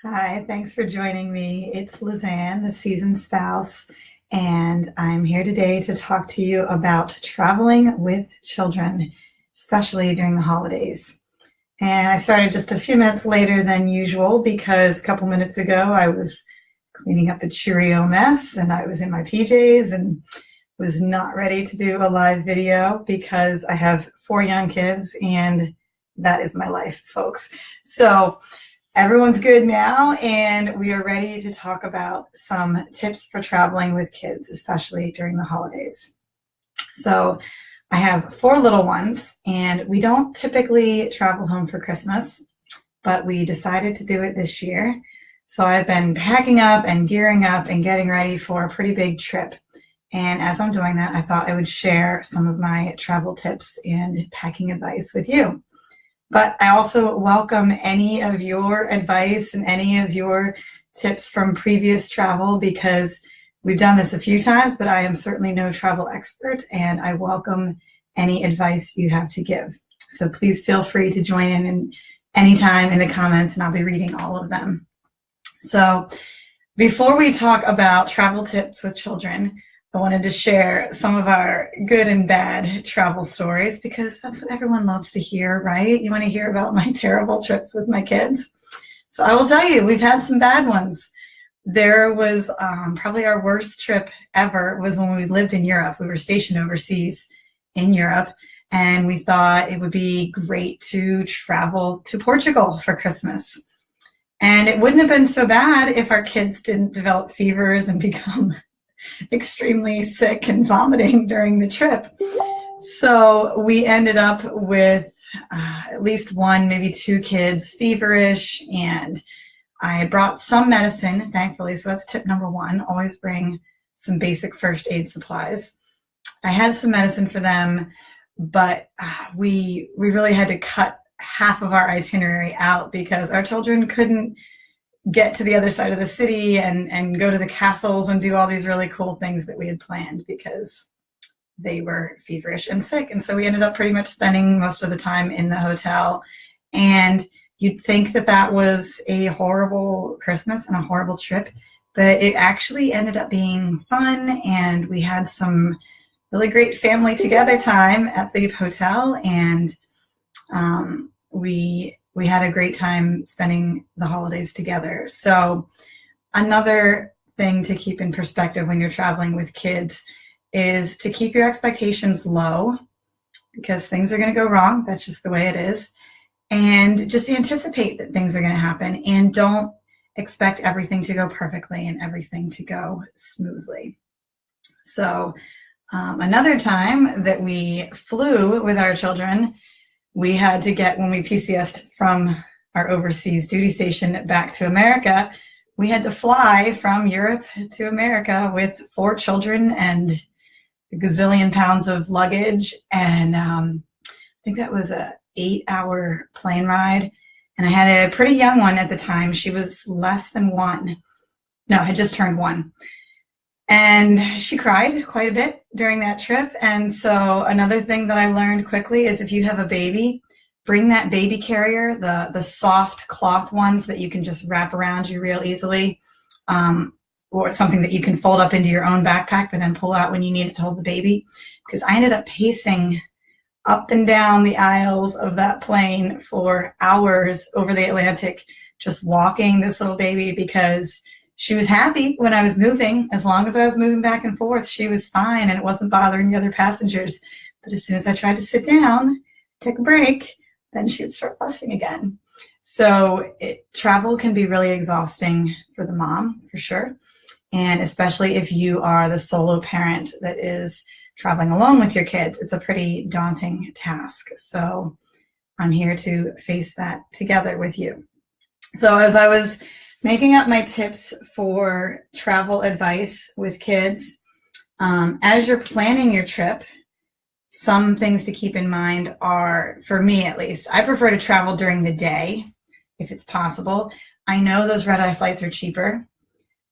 Hi, thanks for joining me. It's Lizanne, the seasoned spouse, and I'm here today to talk to you about traveling with children, especially during the holidays. And I started just a few minutes later than usual because a couple minutes ago I was cleaning up a Cheerio mess and I was in my PJs and was not ready to do a live video because I have 4 young kids and that is my life, folks. So everyone's good now, and we are ready to talk about some tips for traveling with kids, especially during the holidays. So I have 4 little ones, and we don't typically travel home for Christmas, but we decided to do it this year. So I've been packing up and gearing up and getting ready for a pretty big trip. And as I'm doing that, I thought I would share some of my travel tips and packing advice with you. But I also welcome any of your advice and any of your tips from previous travel because we've done this a few times, but I am certainly no travel expert and I welcome any advice you have to give. So please feel free to join in anytime in the comments and I'll be reading all of them. So before we talk about travel tips with children, I wanted to share some of our good and bad travel stories because that's what everyone loves to hear, right? You want to hear about my terrible trips with my kids. So I will tell you, we've had some bad ones. There was probably our worst trip ever was when we lived in Europe. We were stationed overseas in Europe, and we thought it would be great to travel to Portugal for Christmas. And it wouldn't have been so bad if our kids didn't develop fevers and become extremely sick and vomiting during the trip. So we ended up with at least 1, maybe 2 kids feverish, and I brought some medicine, thankfully. So that's tip number 1. Always bring some basic first aid supplies. I had some medicine for them, but we really had to cut half of our itinerary out because our children couldn't get to the other side of the city and go to the castles and do all these really cool things that we had planned because they were feverish and sick. And so we ended up pretty much spending most of the time in the hotel. And you'd think that that was a horrible Christmas and a horrible trip, but it actually ended up being fun. And we had some really great family together time at the hotel. And we had a great time spending the holidays together. So another thing to keep in perspective when you're traveling with kids is to keep your expectations low because things are going to go wrong. That's just the way it is. And just anticipate that things are going to happen and don't expect everything to go perfectly and everything to go smoothly. So another time that we flew with our children, we had to get, when we PCS'd from our overseas duty station back to America, we had to fly from Europe to America with 4 children and a gazillion pounds of luggage. And I think that was a 8-hour plane ride. And I had a pretty young one at the time. She was less than 1. No, had just turned 1. And she cried quite a bit during that trip. And so another thing that I learned quickly is if you have a baby, bring that baby carrier, the soft cloth ones that you can just wrap around you real easily, or something that you can fold up into your own backpack but then pull out when you need it to hold the baby. Because I ended up pacing up and down the aisles of that plane for hours over the Atlantic, just walking this little baby because she was happy when I was moving. As long as I was moving back and forth, she was fine and it wasn't bothering the other passengers. But as soon as I tried to sit down, take a break, then she would start fussing again. So travel can be really exhausting for the mom, for sure. And especially if you are the solo parent that is traveling alone with your kids, it's a pretty daunting task. So I'm here to face that together with you. So as I was making up my tips for travel advice with kids, as you're planning your trip, some things to keep in mind are, for me at least, I prefer to travel during the day if it's possible. I know those red-eye flights are cheaper,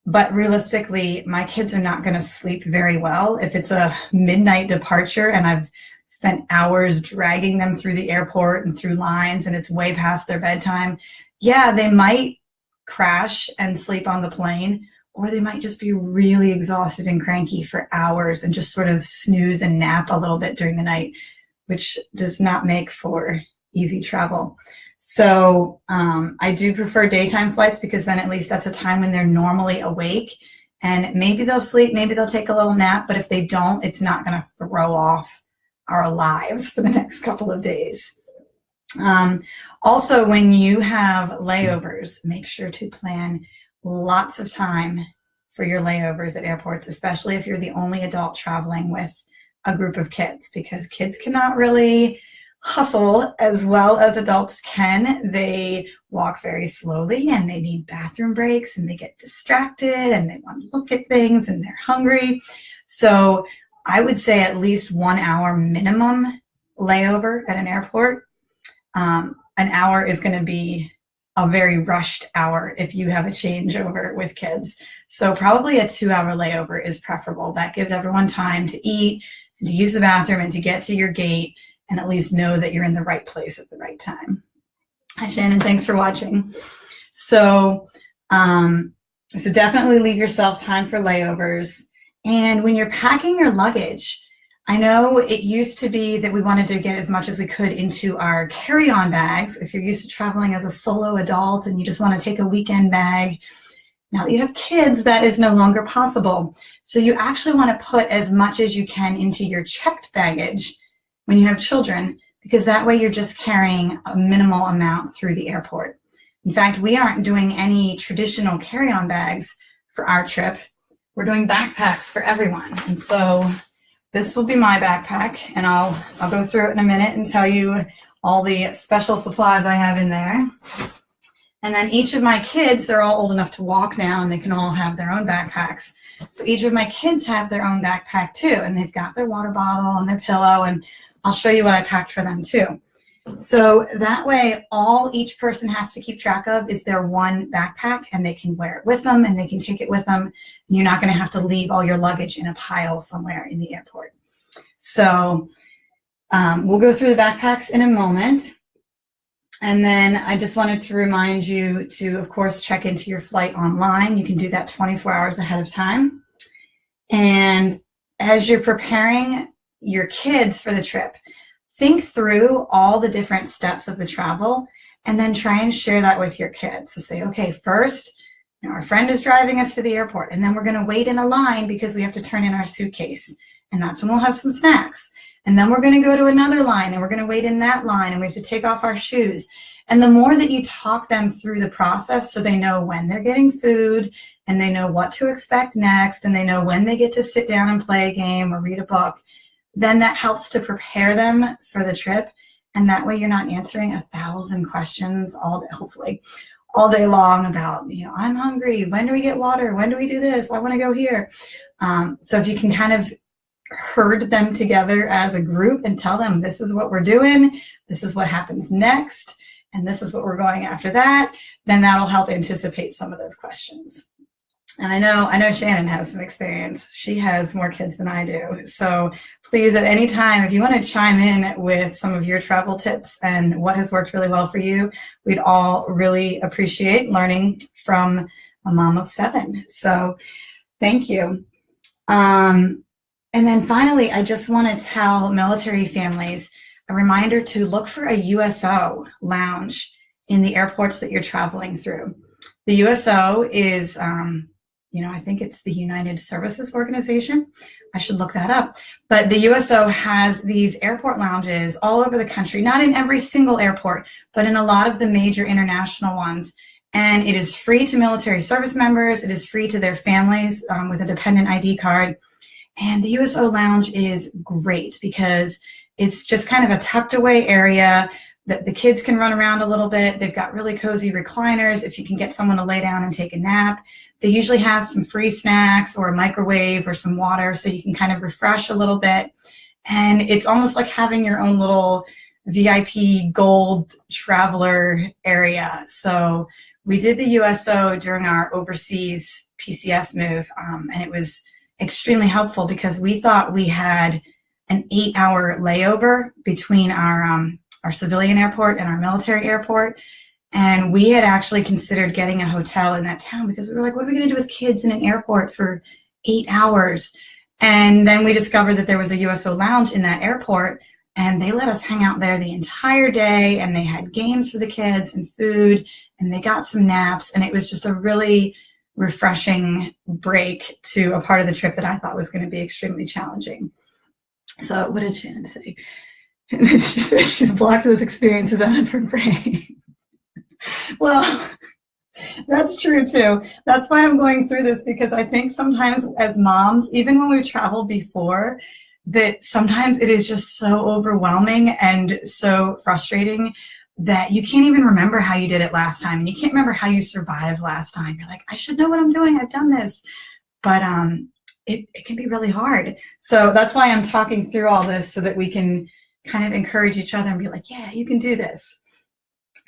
but realistically, my kids are not going to sleep very well. If it's a midnight departure and I've spent hours dragging them through the airport and through lines and it's way past their bedtime, yeah, they might crash and sleep on the plane, or they might just be really exhausted and cranky for hours and just sort of snooze and nap a little bit during the night, which does not make for easy travel. So I do prefer daytime flights because then at least that's a time when they're normally awake, and maybe they'll sleep, maybe they'll take a little nap, but if they don't, it's not going to throw off our lives for the next couple of days. Also, when you have layovers, make sure to plan lots of time for your layovers at airports, especially if you're the only adult traveling with a group of kids, because kids cannot really hustle as well as adults can. They walk very slowly and they need bathroom breaks and they get distracted and they want to look at things and they're hungry. So I would say at least 1 hour minimum layover at an airport. An hour is going to be a very rushed hour if you have a changeover with kids. So probably a 2-hour layover is preferable. That gives everyone time to eat and to use the bathroom and to get to your gate and at least know that you're in the right place at the right time. Hi, Shannon. Thanks for watching. So definitely leave yourself time for layovers. And when you're packing your luggage, I know it used to be that we wanted to get as much as we could into our carry-on bags. If you're used to traveling as a solo adult and you just want to take a weekend bag, now that you have kids, that is no longer possible. So you actually want to put as much as you can into your checked baggage when you have children, because that way you're just carrying a minimal amount through the airport. In fact, we aren't doing any traditional carry-on bags for our trip. We're doing backpacks for everyone. And so this will be my backpack, and I'll go through it in a minute and tell you all the special supplies I have in there. And then each of my kids, they're all old enough to walk now, and they can all have their own backpacks. So each of my kids have their own backpack too, and they've got their water bottle and their pillow, and I'll show you what I packed for them too. So that way, all each person has to keep track of is their one backpack, and they can wear it with them and they can take it with them. You're not going to have to leave all your luggage in a pile somewhere in the airport. So we'll go through the backpacks in a moment. And then I just wanted to remind you to, of course, check into your flight online. You can do that 24 hours ahead of time. And as you're preparing your kids for the trip, think through all the different steps of the travel and then try and share that with your kids. So say, okay, first, our friend is driving us to the airport, and then we're going to wait in a line because we have to turn in our suitcase. And that's when we'll have some snacks. And then we're going to go to another line, and we're going to wait in that line, and we have to take off our shoes. And the more that you talk them through the process so they know when they're getting food and they know what to expect next and they know when they get to sit down and play a game or read a book, then that helps to prepare them for the trip. And that way you're not answering 1,000 questions all day, hopefully, all day long about, I'm hungry. When do we get water? When do we do this? I want to go here. So if you can kind of herd them together as a group and tell them this is what we're doing, this is what happens next, and this is what we're going after that, then that'll help anticipate some of those questions. And I know Shannon has some experience. She has more kids than I do. So please, at any time, if you want to chime in with some of your travel tips and what has worked really well for you, we'd all really appreciate learning from a mom of 7. So thank you. And then finally, I just want to tell military families a reminder to look for a USO lounge in the airports that you're traveling through. The USO is, I think it's the United Services Organization. I should look that up. But the USO has these airport lounges all over the country, not in every single airport, but in a lot of the major international ones. And it is free to military service members. It is free to their families with a dependent ID card. And the USO lounge is great because it's just kind of a tucked away area that the kids can run around a little bit. They've got really cozy recliners if you can get someone to lay down and take a nap. They usually have some free snacks or a microwave or some water so you can kind of refresh a little bit. And it's almost like having your own little VIP gold traveler area. So we did the USO during our overseas PCS move, and it was extremely helpful because we thought we had an 8-hour layover between our civilian airport and our military airport. And we had actually considered getting a hotel in that town because we were like, what are we going to do with kids in an airport for 8 hours? And then we discovered that there was a USO lounge in that airport, and they let us hang out there the entire day, and they had games for the kids and food, and they got some naps, and it was just a really refreshing break to a part of the trip that I thought was going to be extremely challenging. So what did Shannon say? She says she's blocked those experiences out of her brain. Well, that's true too. That's why I'm going through this, because I think sometimes as moms, even when we've traveled before, that sometimes it is just so overwhelming and so frustrating that you can't even remember how you did it last time, and you can't remember how you survived last time. You're like, I should know what I'm doing. I've done this. But it can be really hard. So that's why I'm talking through all this, so that we can kind of encourage each other and be like, yeah, you can do this.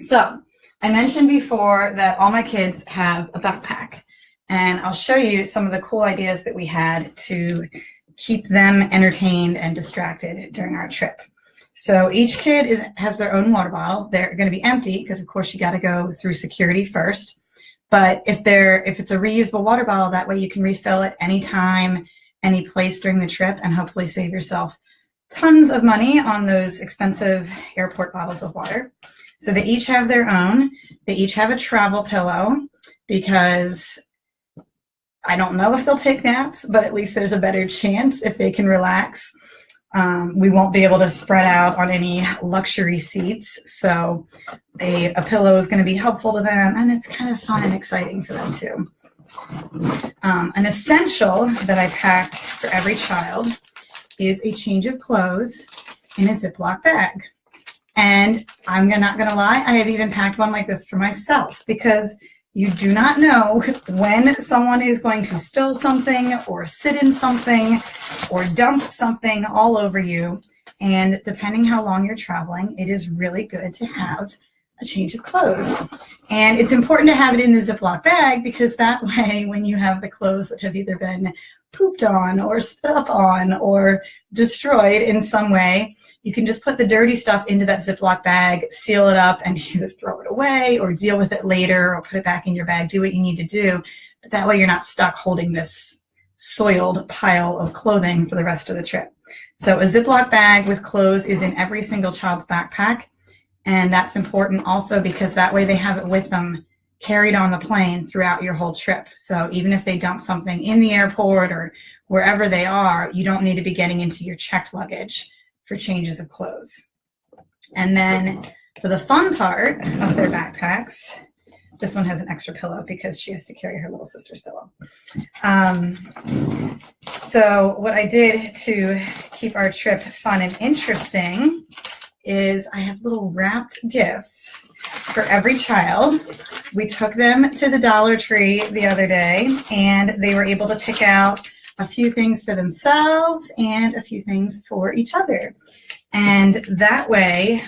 So I mentioned before that all my kids have a backpack, and I'll show you some of the cool ideas that we had to keep them entertained and distracted during our trip. So each kid has their own water bottle. They're going to be empty because, of course, you got to go through security first. But if it's a reusable water bottle, that way you can refill it anytime, any place during the trip, and hopefully save yourself tons of money on those expensive airport bottles of water. So they each have their own. They each have a travel pillow, because I don't know if they'll take naps, but at least there's a better chance if they can relax. We won't be able to spread out on any luxury seats, so a pillow is going to be helpful to them, and it's kind of fun and exciting for them too. An essential that I packed for every child is a change of clothes in a Ziploc bag. And I'm not going to lie, I have even packed one like this for myself, because you do not know when someone is going to spill something or sit in something or dump something all over you. And depending how long you're traveling, it is really good to have a change of clothes. And it's important to have it in the Ziploc bag, because that way when you have the clothes that have either been pooped on or spit up on or destroyed in some way, you can just put the dirty stuff into that Ziploc bag, seal it up, and either throw it away or deal with it later or put it back in your bag, do what you need to do. But that way you're not stuck holding this soiled pile of clothing for the rest of the trip. So a Ziploc bag with clothes is in every single child's backpack. And that's important also because that way they have it with them, carried on the plane throughout your whole trip. So even if they dump something in the airport or wherever they are, you don't need to be getting into your checked luggage for changes of clothes. And then for the fun part of their backpacks, this one has an extra pillow because she has to carry her little sister's pillow. So what I did to keep our trip fun and interesting is I have little wrapped gifts for every child. We took them to the Dollar Tree the other day, and they were able to pick out a few things for themselves and a few things for each other. And that way,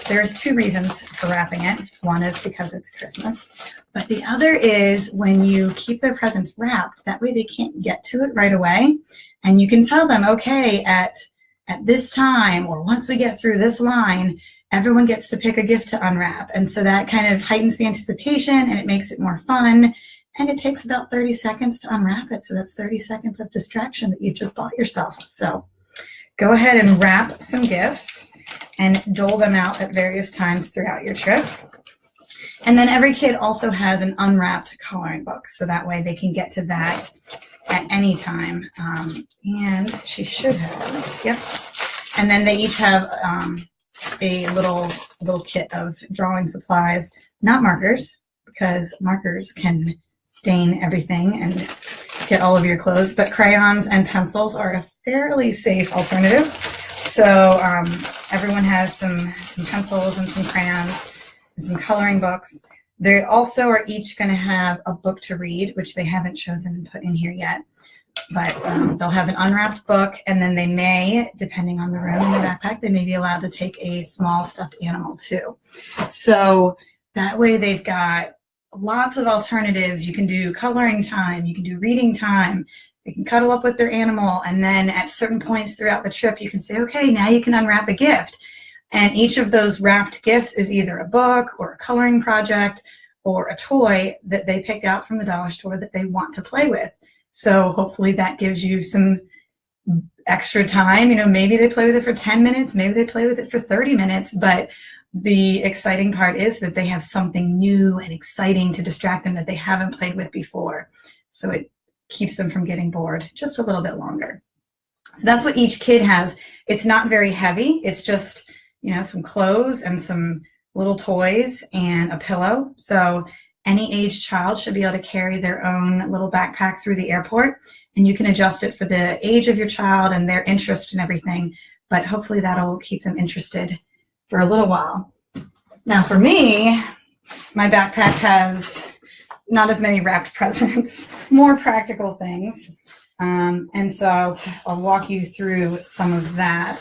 there's two reasons for wrapping it. One is because it's Christmas, but the other is when you keep their presents wrapped, that way they can't get to it right away. And you can tell them, okay, at this time, or once we get through this line, everyone gets to pick a gift to unwrap. And so that kind of heightens the anticipation, and it makes it more fun. And it takes about 30 seconds to unwrap it. So that's 30 seconds of distraction that you've just bought yourself. So go ahead and wrap some gifts and dole them out at various times throughout your trip. And then every kid also has an unwrapped coloring book. So that way they can get to that at any time. And she should have, yep. And then they each have a little kit of drawing supplies, not markers, because markers can stain everything and get all over your clothes, but crayons and pencils are a fairly safe alternative. So everyone has some pencils and some crayons and some coloring books. They also are each going to have a book to read, which they haven't chosen and put in here yet. But they'll have an unwrapped book, and then they may, depending on the room in the backpack, they may be allowed to take a small stuffed animal too. So that way they've got lots of alternatives. You can do coloring time, you can do reading time, they can cuddle up with their animal, and then at certain points throughout the trip you can say, okay, now you can unwrap a gift. And each of those wrapped gifts is either a book or a coloring project or a toy that they picked out from the dollar store that they want to play with. So hopefully that gives you some extra time. Maybe they play with it for 10 minutes, maybe they play with it for 30 minutes, but the exciting part is that they have something new and exciting to distract them that they haven't played with before. So it keeps them from getting bored just a little bit longer. So that's what each kid has. It's not very heavy. It's just, some clothes and some little toys and a pillow. So any age child should be able to carry their own little backpack through the airport, and you can adjust it for the age of your child and their interest and everything. But hopefully that'll keep them interested for a little while. Now for me, my backpack has not as many wrapped presents, more practical things. And so I'll walk you through some of that.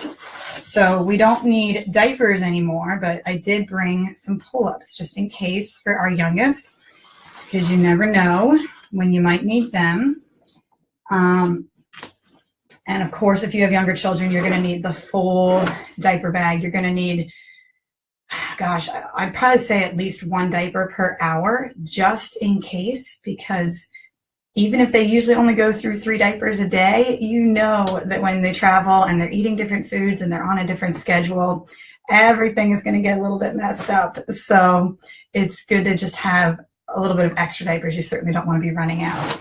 So we don't need diapers anymore, but I did bring some pull-ups just in case for our youngest, because you never know when you might need them. And of course, if you have younger children, you're going to need the full diaper bag. You're going to need, gosh, I'd probably say at least one diaper per hour, just in case, because even if they usually only go through 3 diapers a day, that when they travel and they're eating different foods and they're on a different schedule, everything is going to get a little bit messed up. So it's good to just have a little bit of extra diapers. You certainly don't want to be running out.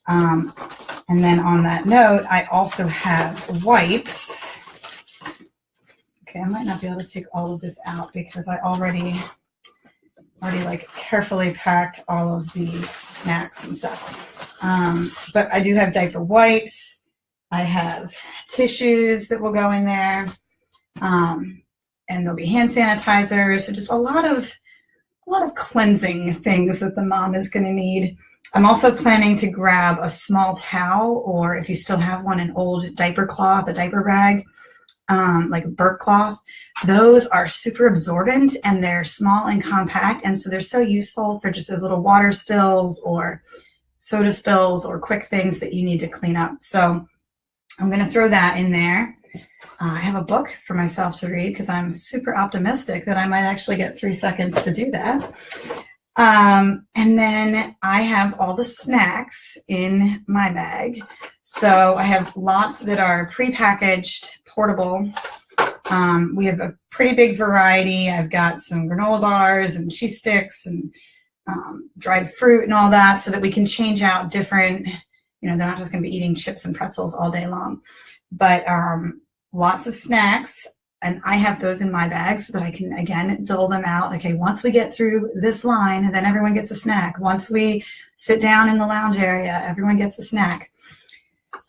And then on that note, I also have wipes. Okay, I might not be able to take all of this out because I already like carefully packed all of the snacks and stuff. But I do have diaper wipes. I have tissues that will go in there. And there'll be hand sanitizers. So just a lot of cleansing things that the mom is going to need. I'm also planning to grab a small towel, or if you still have one, an old diaper cloth, a diaper rag, like a burp cloth. Those are super absorbent and they're small and compact. And so they're so useful for just those little water spills or soda spills or quick things that you need to clean up. So I'm going to throw that in there. I have a book for myself to read because I'm super optimistic that I might actually get 3 seconds to do that. And then I have all the snacks in my bag. So I have lots that are prepackaged, portable. We have a pretty big variety. I've got some granola bars and cheese sticks and dried fruit and all that, so that we can change out different, they're not just going to be eating chips and pretzels all day long. But lots of snacks. And I have those in my bag so that I can, again, dole them out. Okay, once we get through this line, then everyone gets a snack. Once we sit down in the lounge area, everyone gets a snack.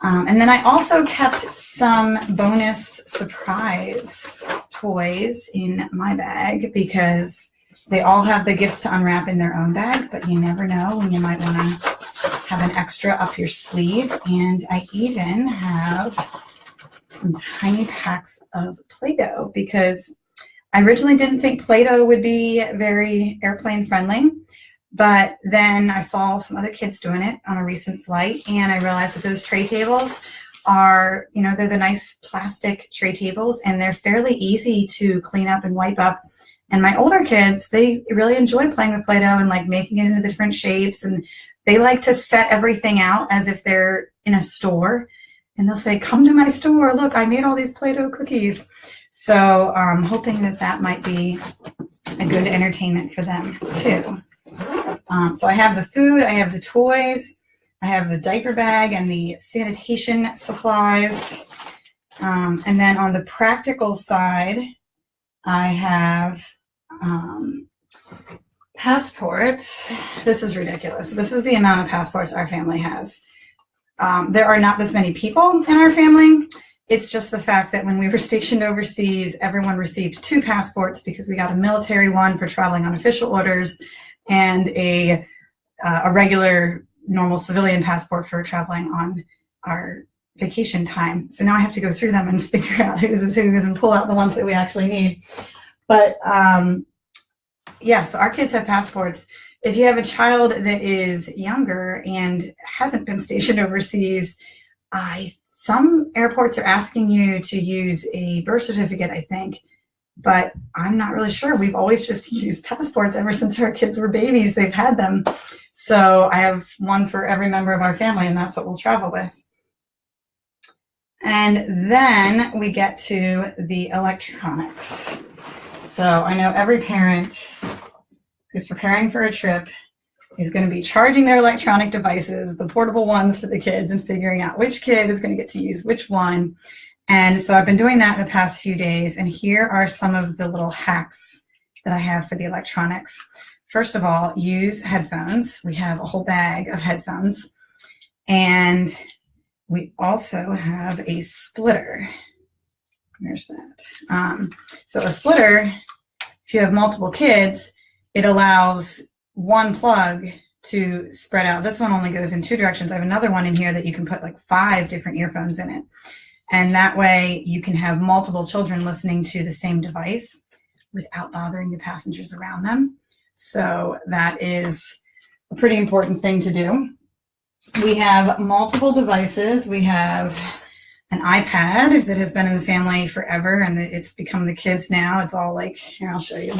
And then I also kept some bonus surprise toys in my bag because they all have the gifts to unwrap in their own bag, but you never know when you might want to have an extra up your sleeve. And I even have some tiny packs of Play-Doh because I originally didn't think Play-Doh would be very airplane friendly, but then I saw some other kids doing it on a recent flight, and I realized that those tray tables are, they're the nice plastic tray tables, and they're fairly easy to clean up and wipe up. And my older kids, they really enjoy playing with Play-Doh and like making it into the different shapes, and they like to set everything out as if they're in a store. And they'll say, come to my store. Look, I made all these Play-Doh cookies. So I'm hoping that might be a good entertainment for them too. So I have the food, I have the toys, I have the diaper bag and the sanitation supplies. And then on the practical side, I have passports. This is ridiculous. This is the amount of passports our family has. There are not this many people in our family. It's just the fact that when we were stationed overseas, everyone received 2 passports because we got a military one for traveling on official orders and a regular normal civilian passport for traveling on our vacation time. So now I have to go through them and figure out who's and pull out the ones that we actually need. But yeah, so our kids have passports. If you have a child that is younger and hasn't been stationed overseas, some airports are asking you to use a birth certificate, I think. but I'm not really sure. We've always just used passports ever since our kids were babies. They've had them. So I have one for every member of our family, and that's what we'll travel with. And then we get to the electronics. So I know every parent who's preparing for a trip is going to be charging their electronic devices, the portable ones for the kids, and figuring out which kid is going to get to use which one. And so I've been doing that in the past few days, and here are some of the little hacks that I have for the electronics. First of all, use headphones. We have a whole bag of headphones, and we also have a splitter. There's that. So a splitter, if you have multiple kids, it allows one plug to spread out. This one only goes in two directions. I have another one in here that you can put like 5 different earphones in it. And that way you can have multiple children listening to the same device without bothering the passengers around them. So that is a pretty important thing to do. We have multiple devices. We have an iPad that has been in the family forever, and it's become the kids now. It's all like, here, I'll show you.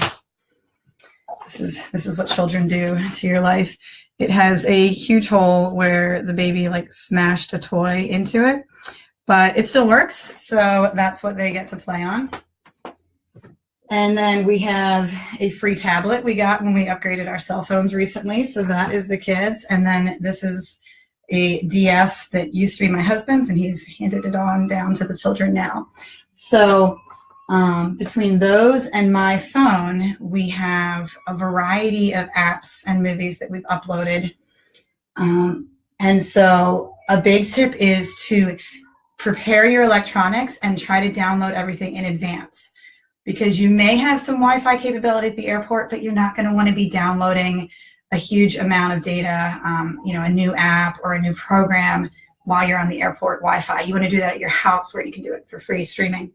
This is what children do to your life. It has a huge hole where the baby like smashed a toy into it, but it still works. So that's what they get to play on. And then we have a free tablet we got when we upgraded our cell phones recently. So that is the kids. And then this is a DS that used to be my husband's, and he's handed it on down to the children now. So between those and my phone, we have a variety of apps and movies that we've uploaded. And so a big tip is to prepare your electronics and try to download everything in advance, because you may have some Wi-Fi capability at the airport, but you're not going to want to be downloading a huge amount of data, a new app or a new program while you're on the airport Wi-Fi. You want to do that at your house where you can do it for free streaming.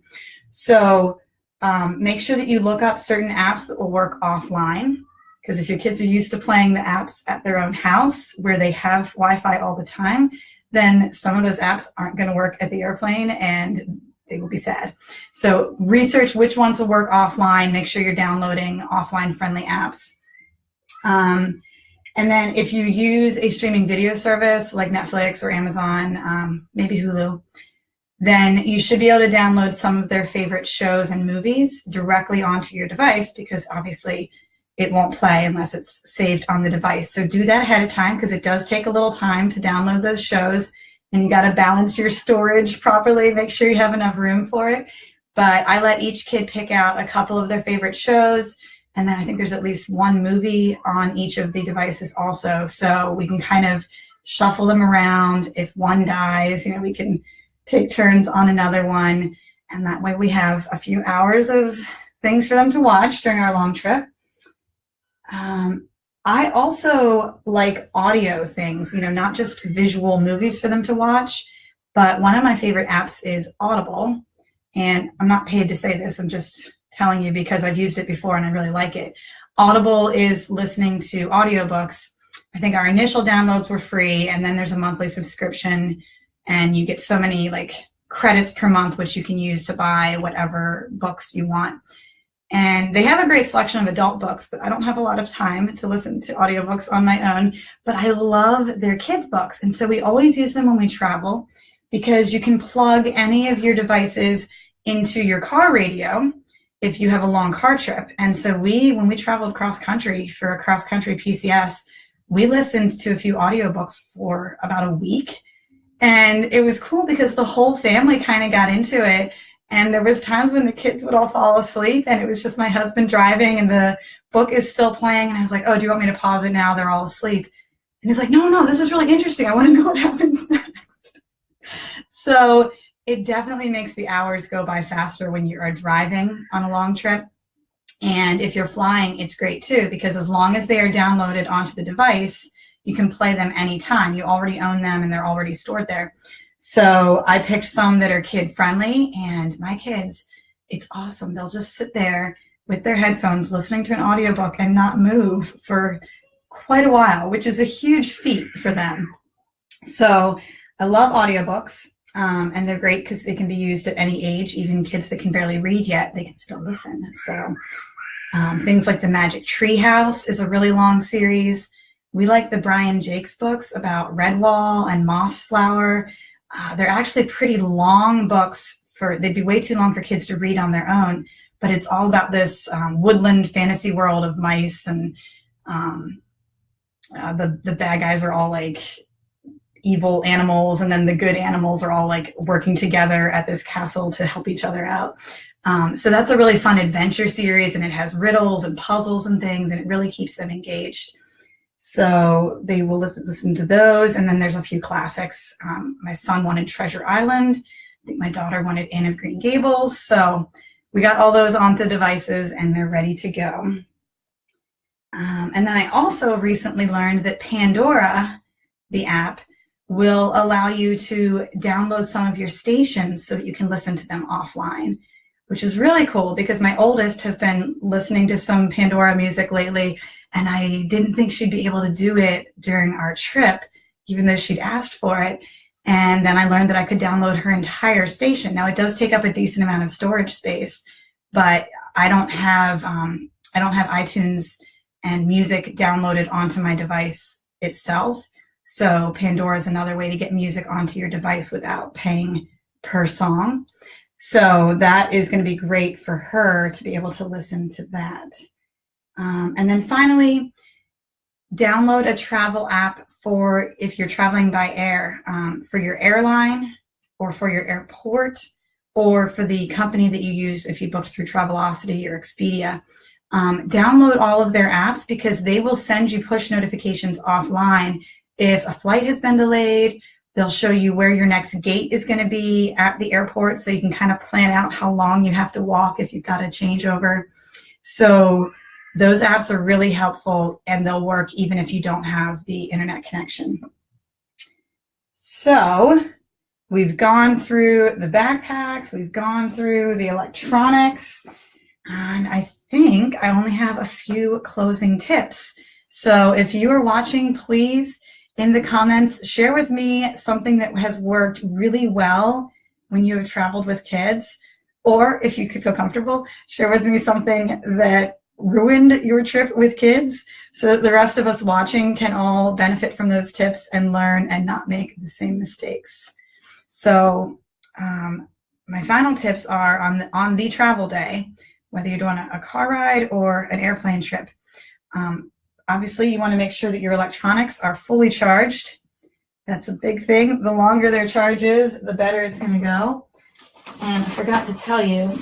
So make sure that you look up certain apps that will work offline, because if your kids are used to playing the apps at their own house where they have Wi-Fi all the time, then some of those apps aren't going to work at the airplane and they will be sad. So research which ones will work offline. Make sure you're downloading offline friendly apps. And then if you use a streaming video service like Netflix or Amazon, maybe Hulu, then you should be able to download some of their favorite shows and movies directly onto your device, because obviously it won't play unless it's saved on the device. So do that ahead of time, because it does take a little time to download those shows, and you got to balance your storage properly, make sure you have enough room for it. But I let each kid pick out a couple of their favorite shows, and then I think there's at least one movie on each of the devices also. So we can kind of shuffle them around. If one dies, we can take turns on another one. And that way we have a few hours of things for them to watch during our long trip. I also like audio things, not just visual movies for them to watch, but one of my favorite apps is Audible. And I'm not paid to say this, I'm just telling you because I've used it before and I really like it. Audible is listening to audiobooks. I think our initial downloads were free, and then there's a monthly subscription, and you get so many credits per month, which you can use to buy whatever books you want. And they have a great selection of adult books, but I don't have a lot of time to listen to audiobooks on my own. But I love their kids' books. And so we always use them when we travel, because you can plug any of your devices into your car radio if you have a long car trip. And so when we traveled cross country for a cross country PCS, we listened to a few audiobooks for about a week. And it was cool because the whole family kind of got into it. And there was times when the kids would all fall asleep, and it was just my husband driving and the book is still playing. And I was like, oh, do you want me to pause it now? They're all asleep. And he's like, no, this is really interesting. I want to know what happens next. So it definitely makes the hours go by faster when you are driving on a long trip. And if you're flying, it's great too, because as long as they are downloaded onto the device, you can play them anytime. You already own them and they're already stored there. So I picked some that are kid friendly, and my kids, it's awesome. They'll just sit there with their headphones listening to an audiobook and not move for quite a while, which is a huge feat for them. So I love audiobooks. And they're great because they can be used at any age. Even kids that can barely read yet, they can still listen. So things like the Magic Tree House is a really long series. We like the Brian Jakes books about Redwall and Mossflower. They're actually pretty long books. They'd be way too long for kids to read on their own, but it's all about this woodland fantasy world of mice, and the bad guys are all like evil animals, and then the good animals are all like working together at this castle to help each other out. So that's a really fun adventure series, and it has riddles and puzzles and things, and it really keeps them engaged. So they will listen to those, and then there's a few classics. My son wanted Treasure Island. I think my daughter wanted Anne of Green Gables. So we got all those onto the devices, and they're ready to go. And then I also recently learned that Pandora, the app, will allow you to download some of your stations so that you can listen to them offline, which is really cool because my oldest has been listening to some Pandora music lately, and I didn't think she'd be able to do it during our trip, even though she'd asked for it. And then I learned that I could download her entire station. Now, it does take up a decent amount of storage space, but I don't have iTunes and music downloaded onto my device itself. So Pandora is another way to get music onto your device without paying per song. So that is going to be great for her to be able to listen to that. And then finally, download a travel app for if you're traveling by air, for your airline or for your airport or for the company that you used if you booked through Travelocity or Expedia. Download all of their apps because they will send you push notifications offline if a flight has been delayed. They'll show you where your next gate is going to be at the airport, so you can kind of plan out how long you have to walk if you've got a changeover. So those apps are really helpful, and they'll work even if you don't have the internet connection. So we've gone through the backpacks, we've gone through the electronics, and I think I only have a few closing tips. So if you are watching, please, in the comments, share with me something that has worked really well when you have traveled with kids, or if you could feel comfortable, share with me something that ruined your trip with kids so that the rest of us watching can all benefit from those tips and learn and not make the same mistakes. So my final tips are on the travel day, whether you're doing a car ride or an airplane trip. Obviously, you want to make sure that your electronics are fully charged. That's a big thing. The longer their charge is, the better it's going to go. And I forgot to tell you,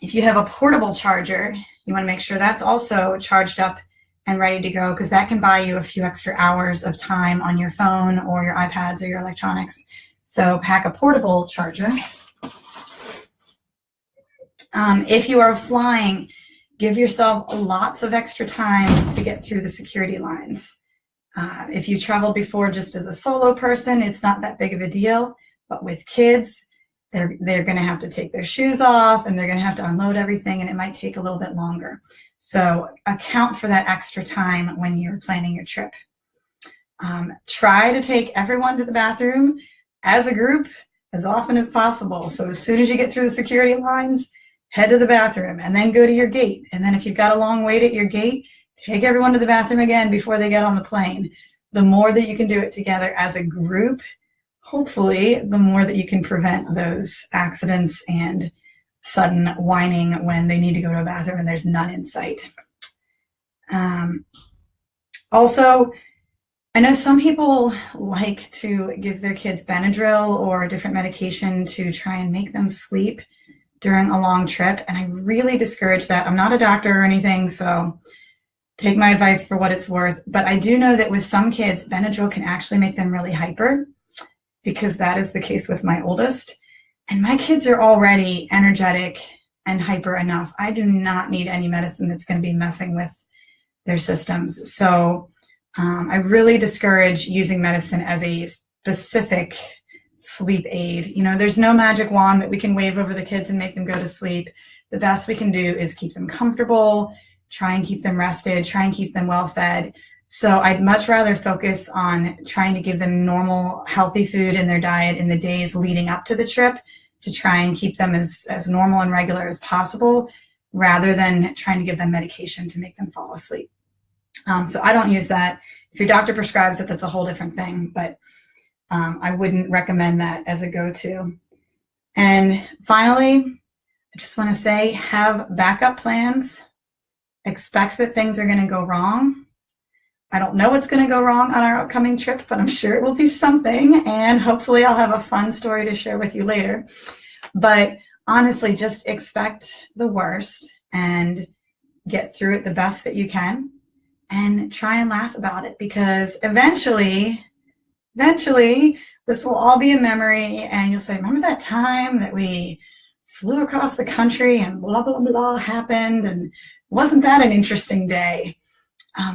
if you have a portable charger, you want to make sure that's also charged up and ready to go, because that can buy you a few extra hours of time on your phone or your iPads or your electronics. So pack a portable charger. If you are flying, give yourself lots of extra time to get through the security lines. If you traveled before just as a solo person, it's not that big of a deal. But with kids, they're going to have to take their shoes off, and they're going to have to unload everything, and it might take a little bit longer. So account for that extra time when you're planning your trip. Try to take everyone to the bathroom as a group as often as possible. So as soon as you get through the security lines, head to the bathroom and then go to your gate. And then if you've got a long wait at your gate, take everyone to the bathroom again before they get on the plane. The more that you can do it together as a group, hopefully, the more that you can prevent those accidents and sudden whining when they need to go to a bathroom and there's none in sight. Also, I know some people like to give their kids Benadryl or a different medication to try and make them sleep during a long trip, and I really discourage that. I'm not a doctor or anything, so take my advice for what it's worth. But I do know that with some kids, Benadryl can actually make them really hyper, because that is the case with my oldest. And my kids are already energetic and hyper enough. I do not need any medicine that's going to be messing with their systems. So I really discourage using medicine as a specific sleep aid. You know, there's no magic wand that we can wave over the kids and make them go to sleep. The best we can do is keep them comfortable, try and keep them rested, try and keep them well fed. So I'd much rather focus on trying to give them normal, healthy food in their diet in the days leading up to the trip to try and keep them as normal and regular as possible, rather than trying to give them medication to make them fall asleep. So I don't use that. If your doctor prescribes it, that's a whole different thing, but I wouldn't recommend that as a go-to. And finally, I just want to say, have backup plans. Expect that things are going to go wrong. I don't know what's going to go wrong on our upcoming trip, but I'm sure it will be something, and hopefully I'll have a fun story to share with you later. But honestly, just expect the worst and get through it the best that you can, and try and laugh about it, because eventually this will all be a memory, and you'll say, remember that time that we flew across the country and blah, blah, blah happened, and wasn't that an interesting day?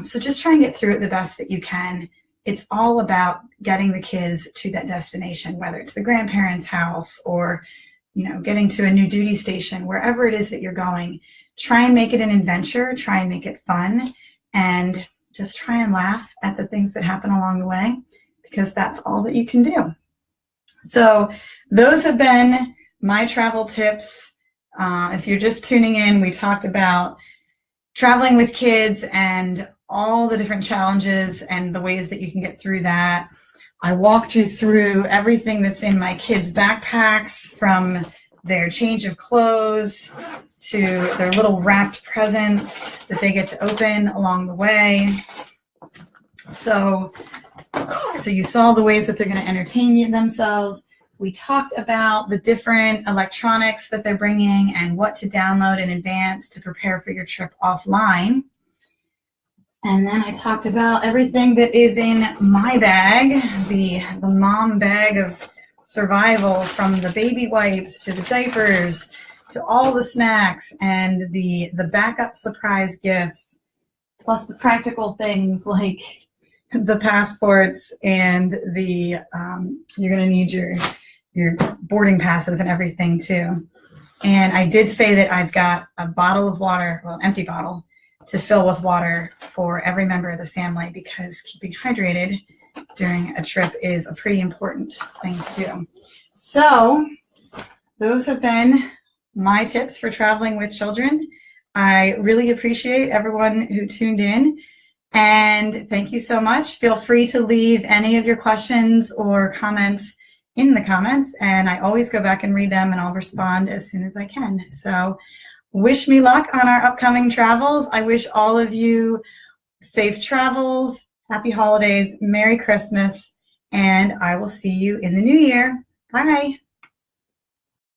So just try and get through it the best that you can. It's all about getting the kids to that destination, whether it's the grandparents' house or, getting to a new duty station, wherever it is that you're going. Try and make it an adventure, try and make it fun, and just try and laugh at the things that happen along the way, because that's all that you can do. So those have been my travel tips. If you're just tuning in, we talked about traveling with kids and all the different challenges and the ways that you can get through that. I walked you through everything that's in my kids' backpacks, from their change of clothes to their little wrapped presents that they get to open along the way. So you saw the ways that they're going to entertain themselves. We talked about the different electronics that they're bringing and what to download in advance to prepare for your trip offline. And then I talked about everything that is in my bag, the mom bag of survival, from the baby wipes to the diapers to all the snacks and the backup surprise gifts, plus the practical things like the passports and the you're going to need your boarding passes and everything too. And I did say that I've got a bottle of water, well, an empty bottle, to fill with water for every member of the family, because keeping hydrated during a trip is a pretty important thing to do. So those have been my tips for traveling with children. I really appreciate everyone who tuned in, and thank you so much. Feel free to leave any of your questions or comments in the comments, and I always go back and read them, and I'll respond as soon as I can. So wish me luck on our upcoming travels. I wish all of you safe travels, happy holidays, Merry Christmas, and I will see you in the new year. Bye.